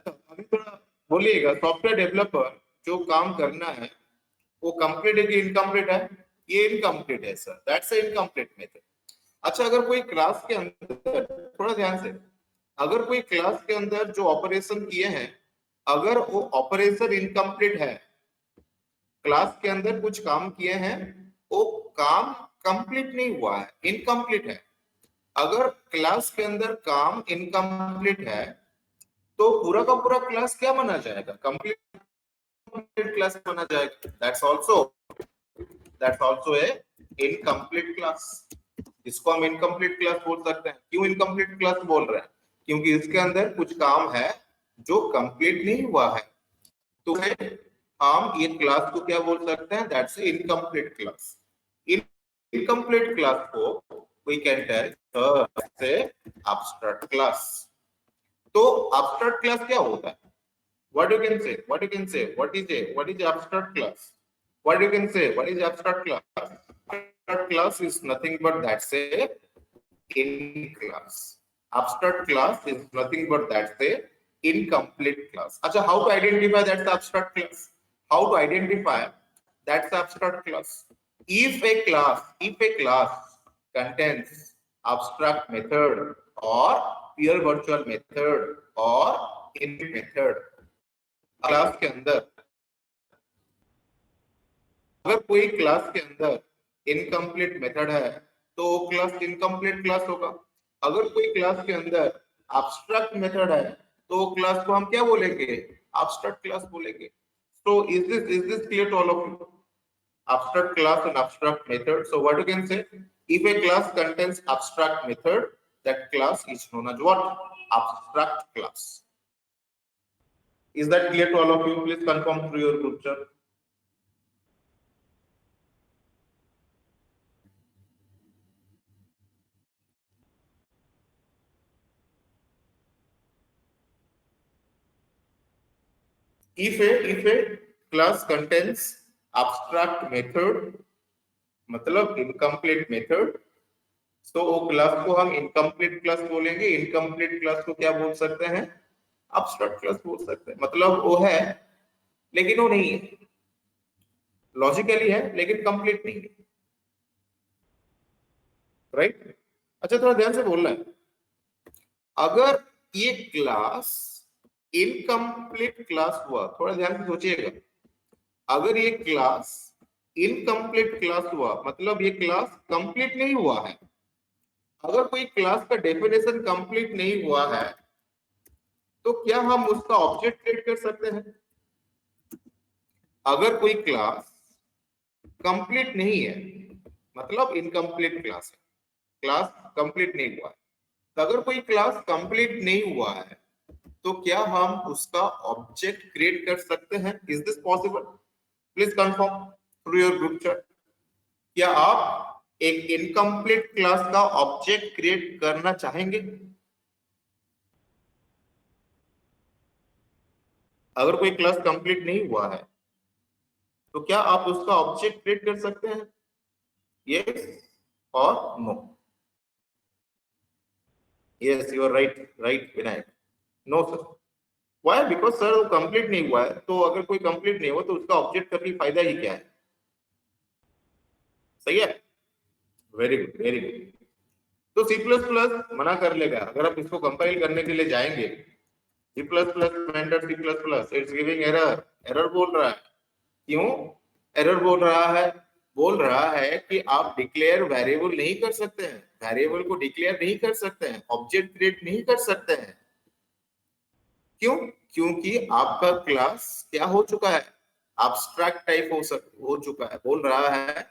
S1: अभी थोड़ा बोलिएगा, सॉफ्टवेयर डेवलपर जो काम करना है वो कंप्लीट है कि इनकम्प्लीट है? ये इनकम्प्लीट है sir, that's a incomplete method. अच्छा, अगर कोई क्लास के अंदर, थोड़ा ध्यान से, अगर कोई क्लास के अंदर जो ऑपरेशन किए हैं अगर वो ऑपरेशन इनकम्प्लीट है, क्लास के अंदर कुछ काम किए हैं वो काम कंप्लीट नहीं हुआ है, इनकम्प्लीट है, अगर क्लास के अंदर काम इनकम्प्लीट है तो पूरा का पूरा क्लास क्या माना जाएगा? कंप्लीट क्लास माना जाएगा। That's also a incomplete class. इसको हम इनकम्प्लीट क्लास बोल सकते हैं। क्यों इनकम्प्लीट क्लास बोल रहे हैं? क्योंकि इसके अंदर कुछ काम है जो कंप्लीट नहीं हुआ है, तो हम ये क्लास को क्या बोल सकते हैं? That's a incomplete class. Incomplete class को we can tell से abstract class। तो abstract class क्या होता है? What you can say? What you can say? What is abstract class? What you can say? What is abstract class? Abstract class is nothing but that's a in class. Abstract class is nothing but that's a incomplete class. अच्छा, how to identify that's the abstract class? How to identify that's the abstract class? If a class contains abstract method or pure virtual method or infinite method, class के अंदर अगर कोई class के अंदर incomplete method है तो class incomplete class होगा। अगर कोई क्लास के अंदर एब्स्ट्रैक्ट मेथड है तो क्लास को हम क्या बोलेंगे? एब्स्ट्रैक्ट क्लास बोलेंगे। So is this clear to all of you? Abstract class and abstract method. So what you can say? If a class contains abstract method, that class is known as what? Abstract class. Is that clear to all of you? Please confirm through your group chat. If a class contains abstract method, मतलब incomplete method, तो वो class को हम incomplete class बोलेंगे। Incomplete class को क्या बोल सकते हैं? एब्स्ट्रैक्ट क्लास बोल सकते हैं। मतलब वो है लेकिन वो नहीं है, लॉजिकली है लेकिन कंप्लीट नहीं है, राइट? अच्छा, थोड़ा ध्यान से बोलना है। अगर ये क्लास इनकम्प्लीट क्लास हुआ, थोड़ा ध्यान से सोचिएगा, अगर ये क्लास इनकम्प्लीट क्लास हुआ मतलब ये क्लास कंप्लीट नहीं हुआ है। अगर कोई क्लास का डेफिनेशन कंप्लीट नहीं हुआ है तो क्या हम उसका ऑब्जेक्ट क्रिएट कर सकते हैं? अगर कोई क्लास कंप्लीट नहीं है मतलब इनकम्प्लीट क्लास है, क्लास कंप्लीट नहीं हुआ है, तो अगर कोई क्लास कंप्लीट नहीं हुआ है तो क्या हम उसका ऑब्जेक्ट क्रिएट कर सकते हैं? Is this possible? Please confirm through your group chat. क्या आप एक इनकम्प्लीट क्लास का ऑब्जेक्ट क्रिएट करना चाहेंगे? अगर कोई क्लास कंप्लीट नहीं हुआ है तो क्या आप उसका ऑब्जेक्ट क्रिएट कर सकते हैं? यस और no? Yes, you are right, right Vinayak. No sir. Why? Because sir वो कंप्लीट नहीं हुआ है, तो अगर कोई कंप्लीट नहीं हुआ तो उसका ऑब्जेक्ट करके फायदा ही क्या है? सही है, वेरी गुड, वेरी गुड। तो सी प्लस प्लस मना कर लेगा अगर आप इसको कंपाइल करने के लिए जाएंगे। C plus plus mentor C plus plus it's giving error, error बोल रहा है। क्यों एरर बोल रहा है? बोल रहा है कि आप डिक्लेयर वेरिएबल नहीं कर सकते हैं, वेरिएबल को डिक्लेयर नहीं कर सकते हैं, ऑब्जेक्ट क्रिएट नहीं कर सकते हैं। क्यों? क्योंकि आपका क्लास क्या हो चुका है? एब्स्ट्रैक्ट टाइप हो चुका है। बोल रहा है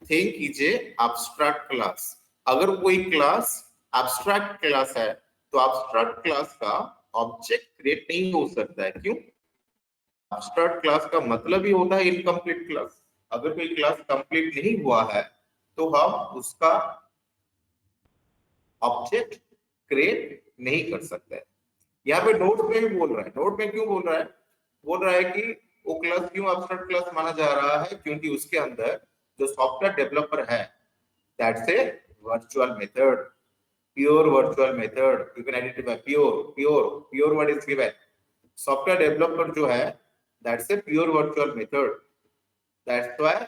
S1: थिंक कीजिए एब्स्ट्रैक्ट क्लास। अगर कोई क्लास एब्स्ट्रैक्ट क्लास है तो एब्स्ट्रैक्ट क्लास का ऑब्जेक्ट क्रिएट नहीं हो सकता है। क्यों? एब्स्ट्रैक्ट क्लास का मतलब ही होता है इनकम्प्लीट क्लास। अगर कोई क्लास कंप्लीट नहीं हुआ है तो हम उसका ऑब्जेक्ट क्रिएट नहीं कर सकते। यहाँ पे नोट में भी बोल रहा है। नोट में क्यों बोल रहा है? बोल रहा है कि वो क्लास क्यों एब्स्ट्रैक्ट क्लास माना जा रहा है? क्योंकि उसके अंदर जो सॉफ्टवेयर डेवलपर है that's A virtual method, pure virtual method. You can identify pure word is given. Software developer जो है that's A pure virtual method, that's why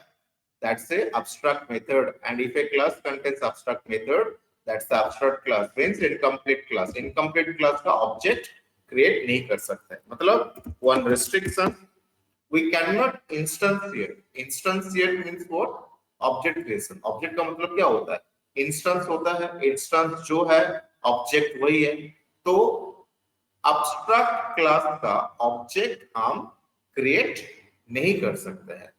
S1: that's a abstract method. And if a class contains abstract method, that's the abstract class, means incomplete class। incomplete class का object create नहीं कर सकते। मतलब one restriction, we cannot instantiate means what? object creation। object का मतलब क्या होता है? instance होता है। instance जो है object वही है। तो abstract class का object हम create नहीं कर सकते हैं।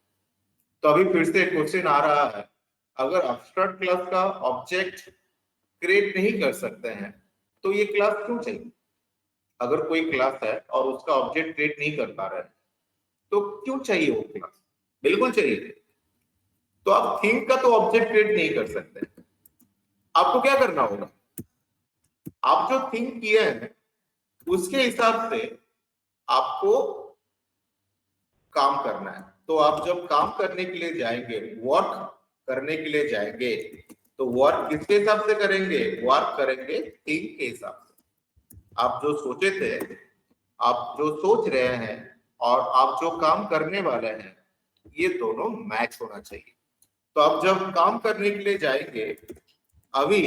S1: तो अभी फिर से क्वेश्चन आ रहा है, अगर एब्स्ट्रैक्ट क्लास का ऑब्जेक्ट क्रिएट नहीं कर सकते हैं तो ये क्लास क्यों चाहिए? अगर कोई क्लास है और उसका ऑब्जेक्ट क्रिएट नहीं कर पा रहा है तो क्यों चाहिए वो क्लास? बिल्कुल चाहिए। तो आप थिंक का तो ऑब्जेक्ट क्रिएट नहीं कर सकते। आपको क्या करना होगा? आप जो थिंक किए हैं उसके हिसाब से आपको काम करना है। तो आप जब काम करने के लिए जाएंगे, वर्क करने के लिए जाएंगे, तो वर्क किसके हिसाब से करेंगे? वर्क करेंगे थिंक के हिसाब से। आप जो सोचे थे, आप जो सोच रहे हैं और आप जो काम करने वाले हैं, ये दोनों मैच होना चाहिए। तो आप जब काम करने के लिए जाएंगे, अभी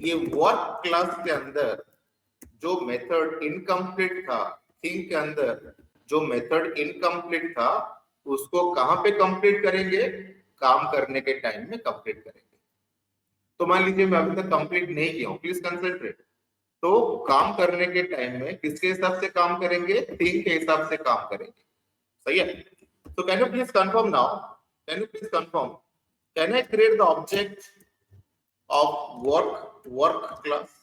S1: ये वर्क क्लास के अंदर जो मेथड इनकम्प्लीट था, थिंक के अंदर जो मेथड इनकम्प्लीट था, उसको कहां पे कंप्लीट करेंगे? काम करने के टाइम में कंप्लीट करेंगे। तो मान लीजिए मैं अभी तक कंप्लीट नहीं किया हूं, प्लीज कंसेंट्रेट। तो काम करने के टाइम में किसके हिसाब से काम करेंगे? थिंक के हिसाब से काम करेंगे। सही है? तो can you please confirm now? Can you please confirm? Can I create the object of work class?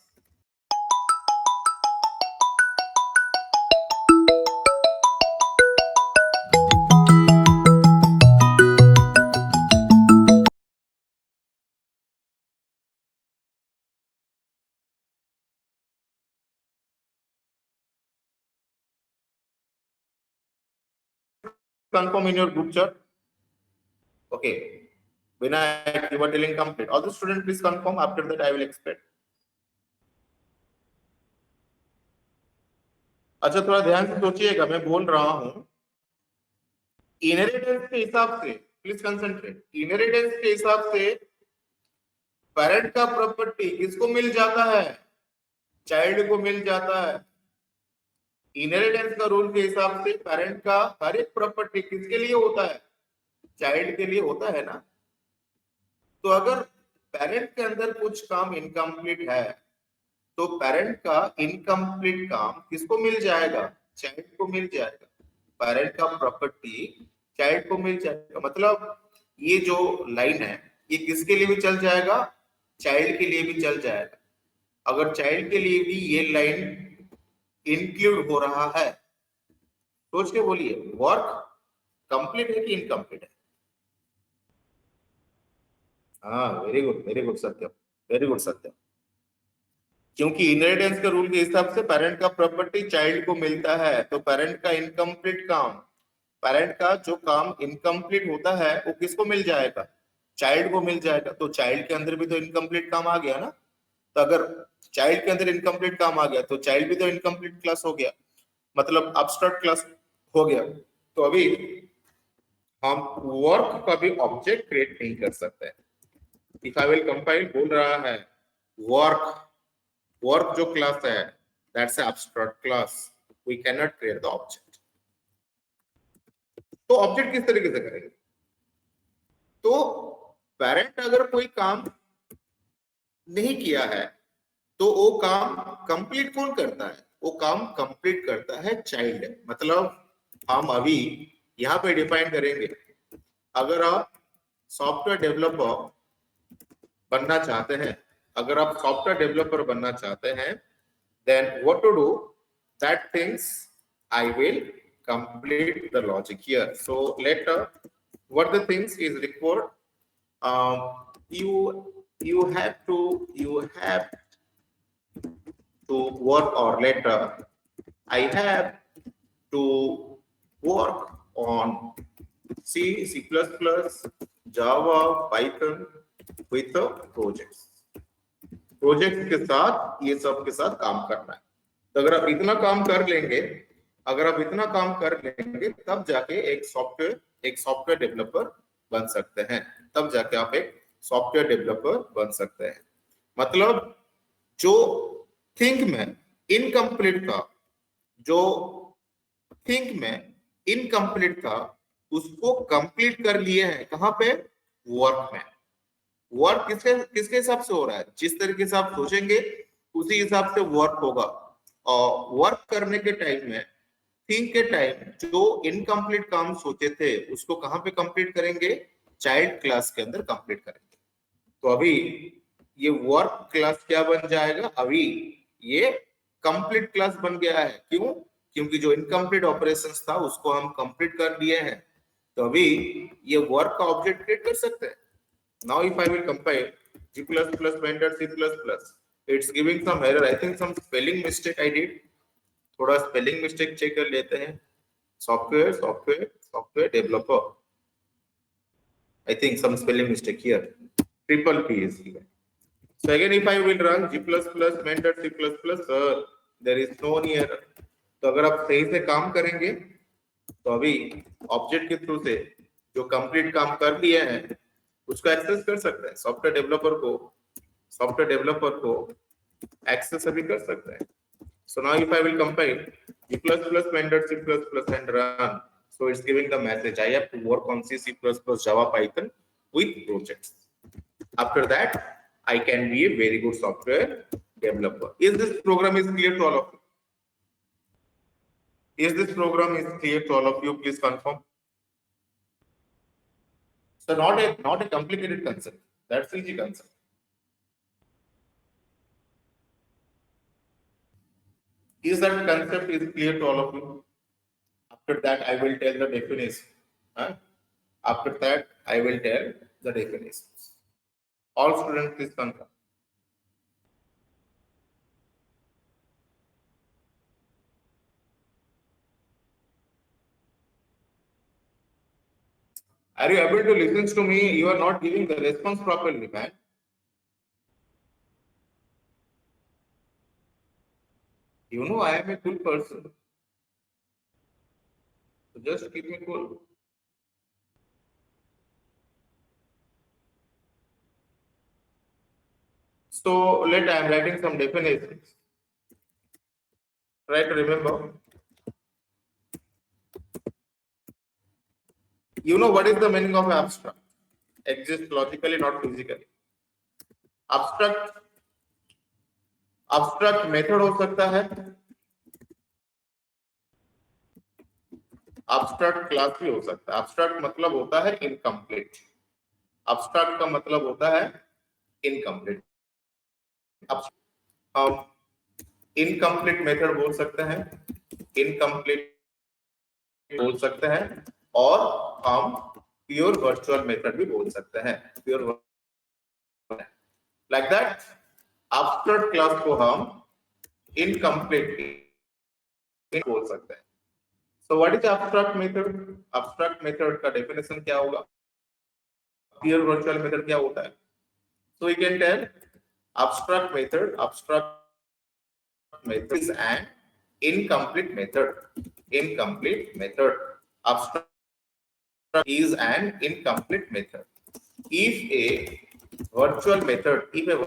S1: Confirm in your group chat. Okay. Vinayak, you were telling complete. All the students, please confirm. After that, I will explain. अच्छा, थोड़ा ध्यान से सोचिएगा, मैं बोल रहा हूं। Inheritance के हिसाब से प्लीज कंसंट्रेट। इनहेरिटेंस के हिसाब से पेरेंट का प्रॉपर्टी किसको मिल जाता है? चाइल्ड को मिल जाता है। इनहेरिटेंस का रूल के हिसाब से पेरेंट का हर एक प्रॉपर्टी किसके लिए होता है? चाइल्ड के लिए होता है ना। तो अगर पेरेंट के अंदर कुछ काम इनकम्प्लीट है तो पेरेंट का इनकम्प्लीट काम किसको मिल जाएगा? चाइल्ड को मिल जाएगा। पेरेंट का प्रॉपर्टी चाइल्ड को मिल जाएगा। मतलब ये जो लाइन है ये किसके लिए भी चल जाएगा? चाइल्ड के लिए भी चल जाएगा। अगर चाइल्ड के लिए भी ये लाइन इंक्लूड हो रहा है? सोच के बोलिए, वर्क कंप्लीट है कि इनकम्प्लीट है? हाँ, वेरी गुड सत्यम, वेरी गुड सत्यम। क्योंकि इनहेरिटेंस के रूल के हिसाब से पेरेंट का प्रॉपर्टी चाइल्ड को मिलता है, तो पेरेंट का इनकम्प्लीट काम, पेरेंट का जो काम इनकम्प्लीट होता है वो किसको मिल जाएगा? चाइल्ड को मिल जाएगा। तो चाइल्ड के अंदर भी तो इनकम्प्लीट काम आ गया ना। तो अगर चाइल्ड के अंदर इनकम्प्लीट काम आ गया तो चाइल्ड भी तो इनकम्प्लीट क्लास हो गया, मतलब अब्स्ट्रैक्ट क्लास हो गया। तो अभी हम वर्क का भी ऑब्जेक्ट क्रिएट नहीं कर सकते। इफ आई विल कंपाइल, बोल रहा है वर्क, वर्क जो क्लास है that's abstract class, we can not create the object. तो ऑब्जेक्ट किस तरीके से करेंगे? तो पेरेंट अगर कोई काम नहीं किया है तो वो काम कंप्लीट कौन करता है? वो काम कंप्लीट करता है चाइल्ड। मतलब हम अभी यहाँ पे डिफाइन करेंगे, अगर आप सॉफ्टवेयर डेवलपर बनना चाहते हैं, अगर आप सॉफ्टवेयर डेवलपर बनना चाहते हैं, then what to do? That things I will complete the logic here. So let what the things is required. You have to work, or let I have to work on C, C++, Java, Python with the projects. Project के साथ, ये सब के साथ काम करना है। तो अगर आप इतना काम कर लेंगे, अगर आप इतना काम कर लेंगे तब जाके एक सॉफ्टवेयर डेवलपर बन सकते हैं, तब जाके आप एक सॉफ्टवेयर डेवलपर बन सकते हैं। मतलब जो थिंक में इनकम्प्लीट था, जो थिंक में इनकम्प्लीट था उसको कंप्लीट कर लिए हैं। कहां पे? वर्क में। वर्क किसके किसके हिसाब से हो रहा है? जिस तरीके से आप सोचेंगे उसी हिसाब से वर्क होगा। और वर्क करने के टाइम में, थिंक के टाइम, जो इनकम्प्लीट काम सोचे थे उसको कहां पे कंप्लीट करेंगे? चाइल्ड क्लास के अंदर कंप्लीट करेंगे। तो अभी ये वर्क क्लास क्या बन जाएगा? अभी ये कंप्लीट क्लास बन गया है। क्यों? क्योंकि जो इनकम्प्लीट ऑपरेशंस था उसको हम कंप्लीट कर दिए हैं। तो अभी ये वर्क का ऑब्जेक्ट क्रिएट कर सकते हैं। Now if I will compile G++ vendor C++, it's giving some error. I think some spelling mistake I did. थोड़ा spelling mistake check कर लेते हैं। software developer. I think some spelling mistake here. Triple P is here. So again, if I will run G++ vendor C++, there is no any error. तो अगर आप सही से काम करेंगे तो अभी ऑब्जेक्ट के थ्रू से जो कंप्लीट काम कर लिए हैं उसको एक्सेस कर सकते हैं। सॉफ्टवेयर डेवलपर को एक्सेस अभी कर सकते हैं। So now if I will compile G++ vendor C++ and run, so it's giving the message I have to work on C++, Java, Python with projects. After that I can be a very good software developer. Is this program is clear to all of you? Is this program is clear to all of you? Please confirm. So not a complicated concept. That's easy concept. Is that concept is clear to all of you? After that, I will tell the definition. Huh? After that, I will tell the definitions. All students, please confirm. Are you able to listen to me? You are not giving the response properly, man. You know I am a cool person. So just keep me cool. So I am writing some definitions. Try to remember. You know what is the meaning of abstract? Exists logically, not physically. Abstract method हो सकता है, abstract class भी हो सकता है। abstract मतलब होता है इनकम्प्लीट, abstract का मतलब होता है इनकम्प्लीट। इनकम्प्लीट मेथड बोल सकते हैं, इनकम्प्लीट बोल सकते हैं, और हम प्योर वर्चुअल मेथड भी बोल सकते हैं, pure like that. Abstract class को हम इनकम्प्लीट बोल सकते हैं। So what is abstract method? Abstract method का डेफिनेशन क्या होगा? प्योर वर्चुअल मेथड क्या होता है? So we can tell abstract method is an incomplete method. Incomplete method. Abstract is an incomplete method. If a virtual method, if a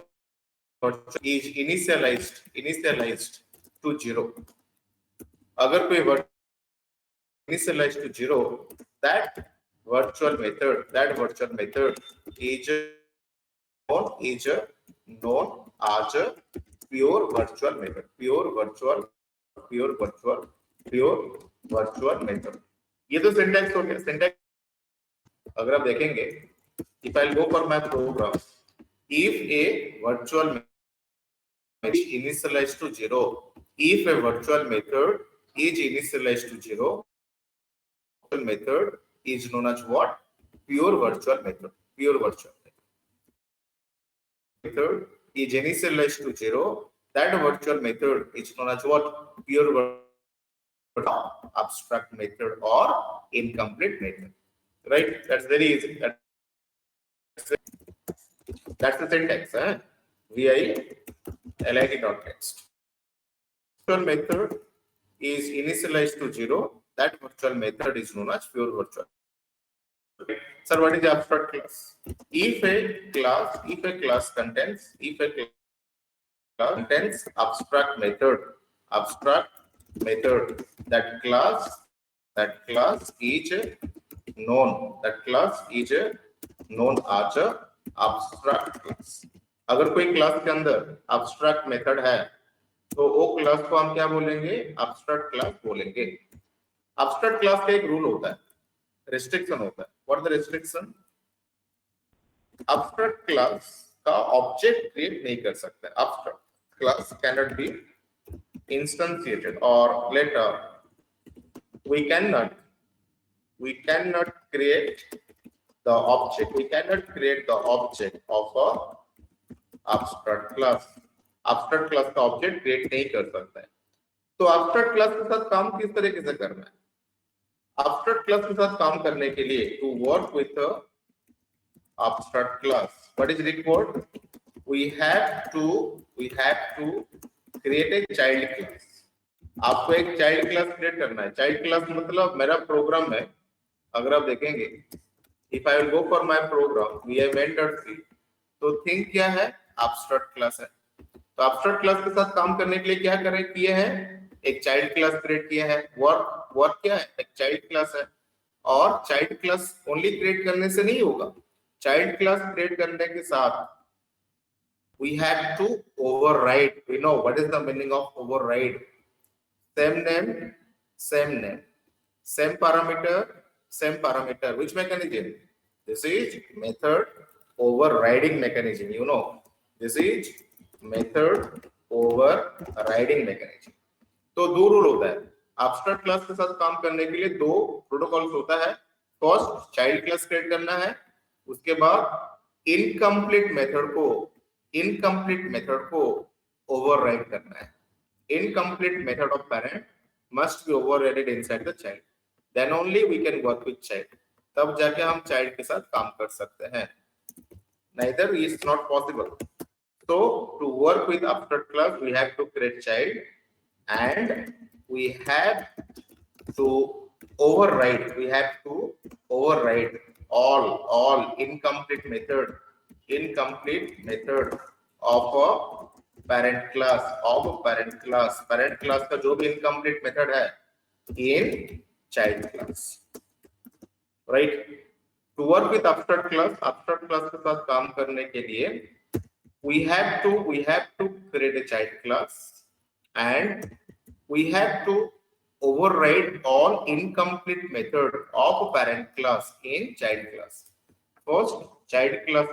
S1: virtual is initialized to 0, अगर कोई initialized to 0, that virtual method is known as a pure virtual method. Pure virtual method. ये तो syntax हो गया। Syntax अगर आप देखेंगे, if I'll go for my program, if a virtual method is initialized to 0, if a virtual method is initialized to 0, method is known as what? Pure virtual method. Pure virtual method is initialized to 0, that virtual method is known as what? Pure abstract method or incomplete method. Right? That's very easy. That's the syntax. VI-LIT.text. Virtual method is initialized to 0. That virtual method is known as pure virtual. Sir, what is abstract class? If a class contains abstract method, that class is known. That class is known as a abstract class. अगर कोई class के अंदर abstract method है तो वो class को हम क्या बोलेंगे? abstract क्लास बोलेंगे। abstract क्लास का एक रूल होता है, रिस्ट्रिक्शन होता है। What the restriction? abstract class का ऑब्जेक्ट क्रिएट नहीं कर सकते। abstract class cannot be instantiated, or later we cannot create the object. We cannot create the object of a abstract class. abstract class का object create नहीं कर सकता है। तो abstract class के साथ काम किस तरीके से करना है? abstract class के साथ काम करने के लिए to work with a abstract class, what is required? We have to create a child class. आपको एक चाइल्ड क्लास क्रिएट करना है। चाइल्ड क्लास मतलब मेरा प्रोग्राम है, अगर आप देखेंगे, if I will go for my program vi-main.c, तो थिंक क्या है? abstract क्लास है। तो abstract क्लास के साथ काम करने के लिए क्या किए हैं? एक चाइल्ड क्लास क्रिएट किया है। वर्क क्या है? एक चाइल्ड क्लास है। और चाइल्ड क्लास ओनली क्रिएट करने से नहीं होगा, चाइल्ड क्लास क्रिएट करने के साथ we have to override. We know what is the meaning of override. Same name, same parameter. Which mechanism? This is method overriding mechanism. You know, this is method overriding mechanism. तो दो rule होता है abstract class के साथ काम करने के लिए। दो प्रोटोकॉल्स होता है। फर्स्ट चाइल्ड क्लास क्रिएट करना है, उसके बाद इनकम्प्लीट मेथड को ओवरराइड करना है। incomplete method of parent must be overridden inside the child, then only we can work with child. तब जाके हम child के साथ काम कर सकते हैं, neither is not possible. So to work with abstract class we have to create child and we have to override all incomplete method of a parent class का जो भी इनकम्प्लीट मेथड है in child class, right? To work with abstract class के साथ काम करने के लिए we have to create a child class and we have to override all incomplete method of a parent class in child class. First child class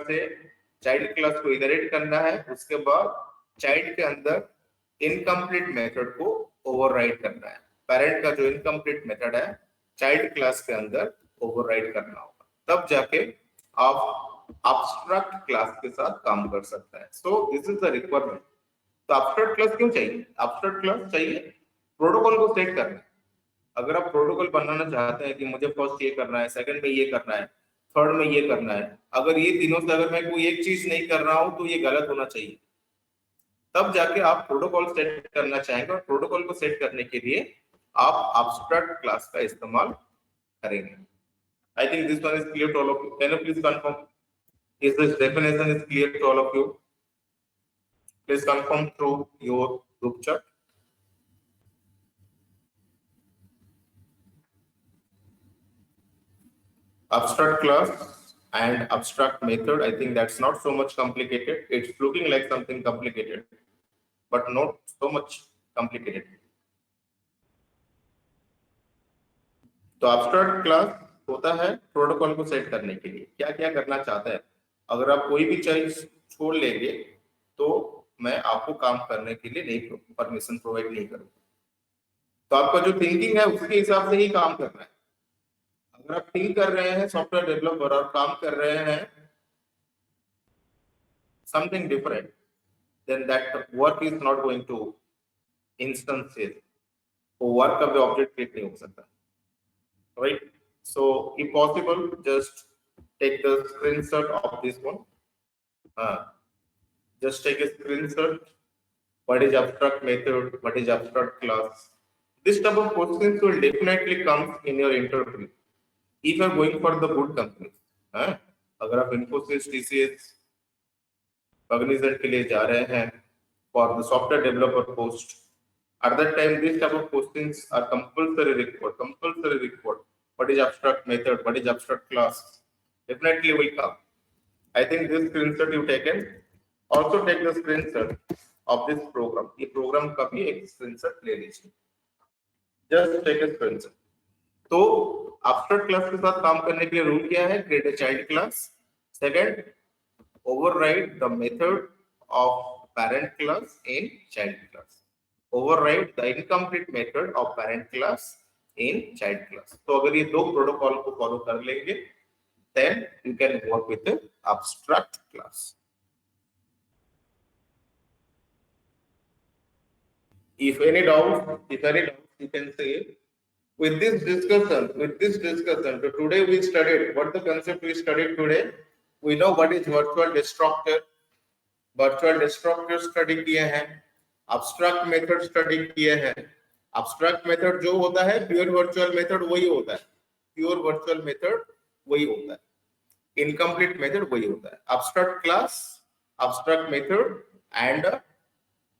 S1: को iterate करना है, उसके बाद चाइल्ड के अंदर इनकम्प्लीट मेथड को ओवरराइड करना है। पेरेंट का जो इनकम्प्लीट मेथड है चाइल्ड क्लास के अंदर ओवरराइड करना होगा, तब जाके आप एब्स्ट्रैक्ट क्लास के साथ काम कर सकते हैं। सो दिस इज द रिक्वायरमेंट। तो एब्स्ट्रैक्ट क्लास क्यों चाहिए? एब्स्ट्रैक्ट क्लास चाहिए प्रोटोकॉल को सेट करना है। अगर आप प्रोटोकॉल बनाना चाहते हैं कि मुझे फर्स्ट ये करना है, सेकंड में ये करना है, थर्ड में ये करना है, अगर ये तीनों से अगर मैं कोई एक चीज नहीं कर रहा हूं तो ये गलत होना चाहिए, तब जाके आप प्रोटोकॉल सेट करना चाहेंगे। और प्रोटोकॉल को सेट करने के लिए आप एब्स्ट्रैक्ट क्लास का इस्तेमाल करेंगे। I think this one is clear to all of you. Can you please confirm is this definition is clear to all of you? Please confirm through your group chat. Abstract class and abstract method, I think that's not so much complicated. It's looking like something complicated, but not so much complicated. तो abstract class होता है protocol को set करने के लिए क्या क्या करना चाहता है। अगर आप कोई भी चीज छोड़ लेंगे तो मैं आपको काम करने के लिए नहीं परमिशन प्रोवाइड नहीं करूंगा। तो आपका जो थिंकिंग है उसके हिसाब से ही काम करना है। अगर आप थिंक कर रहे हैं सॉफ्टवेयर डेवलपर और काम कर रहे हैं something different, then that work is not going to instances. वो वर्क का भी ऑब्जेक्ट क्रिएट नहीं हो सकता, right? So if possible, just take the screenshot of this one. Just take a screenshot. What is abstract method? What is abstract class? This type of questions will definitely come in your interview if you are going for the good companies. अगर आप Infosys, TCS, Cognizant के लिए जा रहे हैं for the software developer post, at that time this type of questions are compulsory required. Compulsory required. What is abstract method? What is abstract class? Definitely will come. I think this screenshot you taken. Also take the screenshot of this program. ये program का भी एक screenshot ले लीजिए. Just take a screenshot. तो abstract class के साथ काम करने के लिए रूल क्या है? Create a child class. Second, override the method of parent class in child class. Override the incomplete method of parent class in child class. तो अगर ये दो प्रोटोकॉल को फॉलो कर लेंगे, then you can work with the abstract class. If any doubt, you can say. With this discussion, so today we studied what the concept we studied today. We know what is virtual destructor. Virtual destructor study किए हैं, abstract method study किए हैं. Abstract method जो होता है pure virtual method वही होता है. Pure virtual method वही होता है. Incomplete method वही होता है. Abstract class, abstract method, and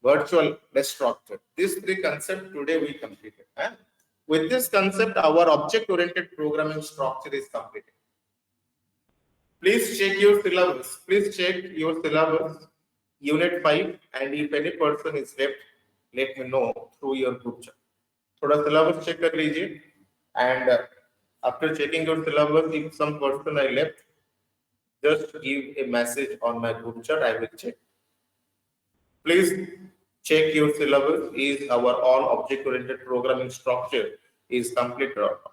S1: virtual destructor. These three concepts today we completed. With this concept, our object-oriented programming structure is completed. Please check your syllabus. Please check your syllabus, Unit 5, and if any person is left, let me know through your group chat. थोड़ा syllabus check कर लीजिए, and after checking your syllabus, if some person I left, just give a message on my group chat. I will check. Please check your syllabus. Is our all object-oriented programming structure is complete or not?